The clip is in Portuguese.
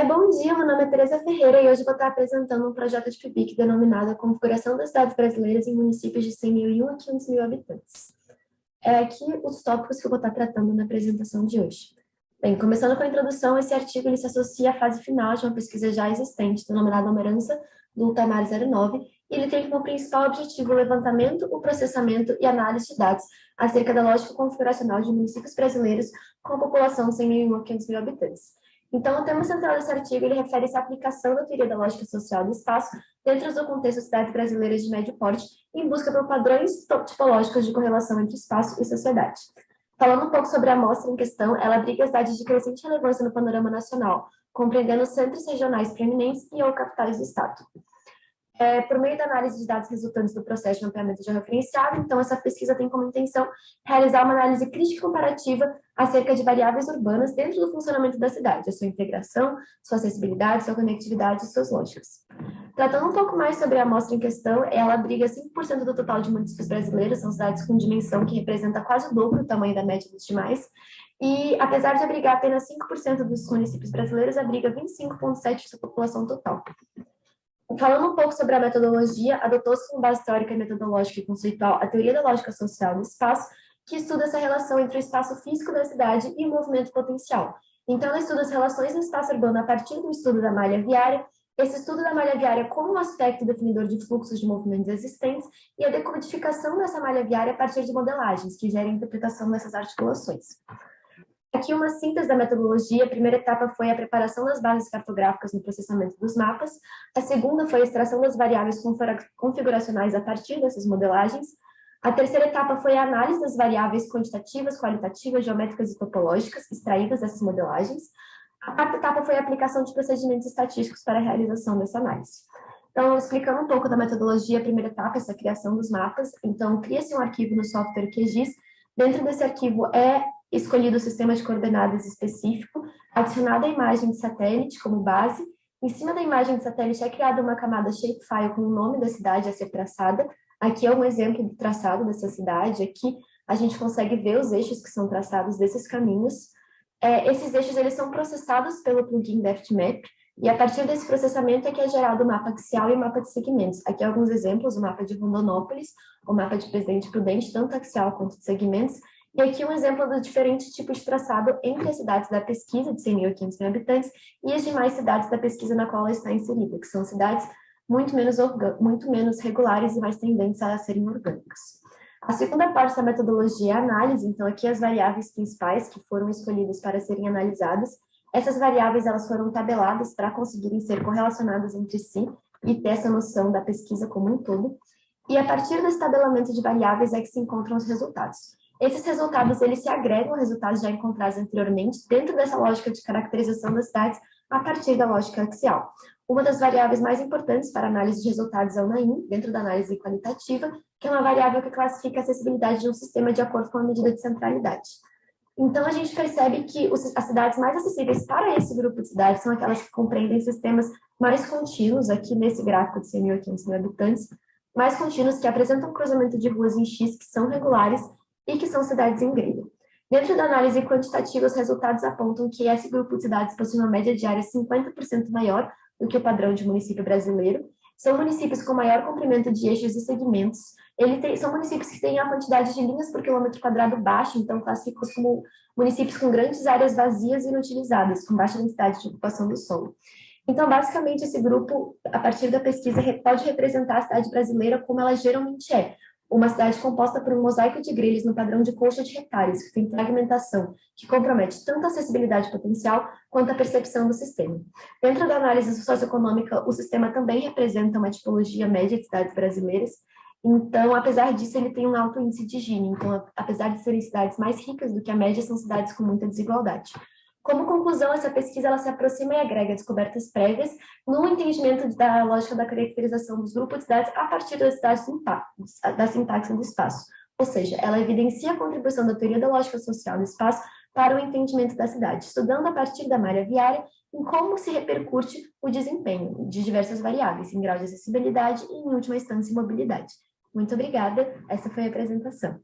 Bom dia, meu nome é Tereza Ferreira e hoje vou estar apresentando um projeto de PIBIC denominado a Configuração das Cidades Brasileiras em Municípios de 100.001 a 500.000 habitantes. Aqui os tópicos que eu vou estar tratando na apresentação de hoje. Bem, começando com a introdução, esse artigo ele se associa à fase final de uma pesquisa já existente, denominada Uma Herança do Ultramar 09, e ele tem como principal objetivo o levantamento, o processamento e análise de dados acerca da lógica configuracional de municípios brasileiros com a população de 100.001 a 500.000 habitantes. Então, o tema central desse artigo ele refere-se à aplicação da teoria da lógica social do espaço dentro do contexto de cidades brasileiras de médio porte, em busca por padrões tipológicos de correlação entre espaço e sociedade. Falando um pouco sobre a amostra em questão, ela abriga as cidades de crescente relevância no panorama nacional, compreendendo centros regionais preeminentes e ou capitais do estado. Por meio da análise de dados resultantes do processo de mapeamento georreferenciado, então essa pesquisa tem como intenção realizar uma análise crítica comparativa acerca de variáveis urbanas dentro do funcionamento da cidade, a sua integração, sua acessibilidade, sua conectividade e suas lógicas. Tratando um pouco mais sobre a amostra em questão, ela abriga 5% do total de municípios brasileiros, são cidades com dimensão que representa quase o dobro do tamanho da média dos demais, e apesar de abrigar apenas 5% dos municípios brasileiros, abriga 25,7% da sua população total. Falando um pouco sobre a metodologia, adotou-se como base teórica, metodológica e conceitual a teoria da lógica social do espaço, que estuda essa relação entre o espaço físico da cidade e o movimento potencial. Então, ela estuda as relações no espaço urbano a partir do estudo da malha viária, esse estudo da malha viária como um aspecto definidor de fluxos de movimentos existentes e a decodificação dessa malha viária a partir de modelagens, que gerem a interpretação dessas articulações. Aqui uma síntese da metodologia. A primeira etapa foi a preparação das bases cartográficas no processamento dos mapas. A segunda foi a extração das variáveis configuracionais a partir dessas modelagens. A terceira etapa foi a análise das variáveis quantitativas, qualitativas, geométricas e topológicas extraídas dessas modelagens. A quarta etapa foi a aplicação de procedimentos estatísticos para a realização dessa análise. Então, explicando um pouco da metodologia, a primeira etapa, essa criação dos mapas. Então, cria-se um arquivo no software QGIS. Dentro desse arquivo é escolhido o sistema de coordenadas específico, adicionada a imagem de satélite como base. Em cima da imagem de satélite é criada uma camada shapefile com o nome da cidade a ser traçada. Aqui é um exemplo do traçado dessa cidade. Aqui a gente consegue ver os eixos que são traçados desses caminhos. Esses eixos eles são processados pelo plugin DeftMap, e a partir desse processamento é que é gerado o mapa axial e o mapa de segmentos. Aqui alguns exemplos: o mapa de Rondonópolis, o mapa de Presidente Prudente, tanto axial quanto de segmentos. E aqui um exemplo do diferente tipo de traçado entre as cidades da pesquisa, de 100.000 a 500.000 habitantes, e as demais cidades da pesquisa na qual ela está inserida, que são cidades muito menos regulares e mais tendentes a serem orgânicas. A segunda parte da metodologia é a análise. Então, aqui as variáveis principais que foram escolhidas para serem analisadas. Essas variáveis elas foram tabeladas para conseguirem ser correlacionadas entre si e ter essa noção da pesquisa como um todo. E a partir desse tabelamento de variáveis é que se encontram os resultados. Esses resultados eles se agregam a resultados já encontrados anteriormente dentro dessa lógica de caracterização das cidades a partir da lógica axial. Uma das variáveis mais importantes para a análise de resultados é o NAIM, dentro da análise qualitativa, que é uma variável que classifica a acessibilidade de um sistema de acordo com a medida de centralidade. Então, a gente percebe que as cidades mais acessíveis para esse grupo de cidades são aquelas que compreendem sistemas mais contínuos, aqui nesse gráfico de 100.000 a 500.000 habitantes, mais contínuos que apresentam cruzamento de ruas em X que são regulares e que são cidades em grego. Dentro da análise quantitativa, os resultados apontam que esse grupo de cidades possui uma média diária 50% maior do que o padrão de município brasileiro. São municípios com maior comprimento de eixos e segmentos. São municípios que têm a quantidade de linhas por quilômetro quadrado baixa, então classificam-os como municípios com grandes áreas vazias e inutilizadas, com baixa densidade de ocupação do solo. Então, basicamente, esse grupo, a partir da pesquisa, pode representar a cidade brasileira como ela geralmente é, uma cidade composta por um mosaico de grelhas no padrão de colcha de retalhos, que tem fragmentação, que compromete tanto a acessibilidade potencial quanto a percepção do sistema. Dentro da análise socioeconômica, o sistema também representa uma tipologia média de cidades brasileiras. Então, apesar disso, ele tem um alto índice de Gini. Então, apesar de serem cidades mais ricas do que a média, são cidades com muita desigualdade. Como conclusão, essa pesquisa ela se aproxima e agrega descobertas prévias no entendimento da lógica da caracterização dos grupos de cidades a partir da sintaxe do espaço. Ou seja, ela evidencia a contribuição da teoria da lógica social do espaço para o entendimento da cidade, estudando a partir da malha viária em como se repercute o desempenho de diversas variáveis, em grau de acessibilidade e, em última instância, mobilidade. Muito obrigada, essa foi a apresentação.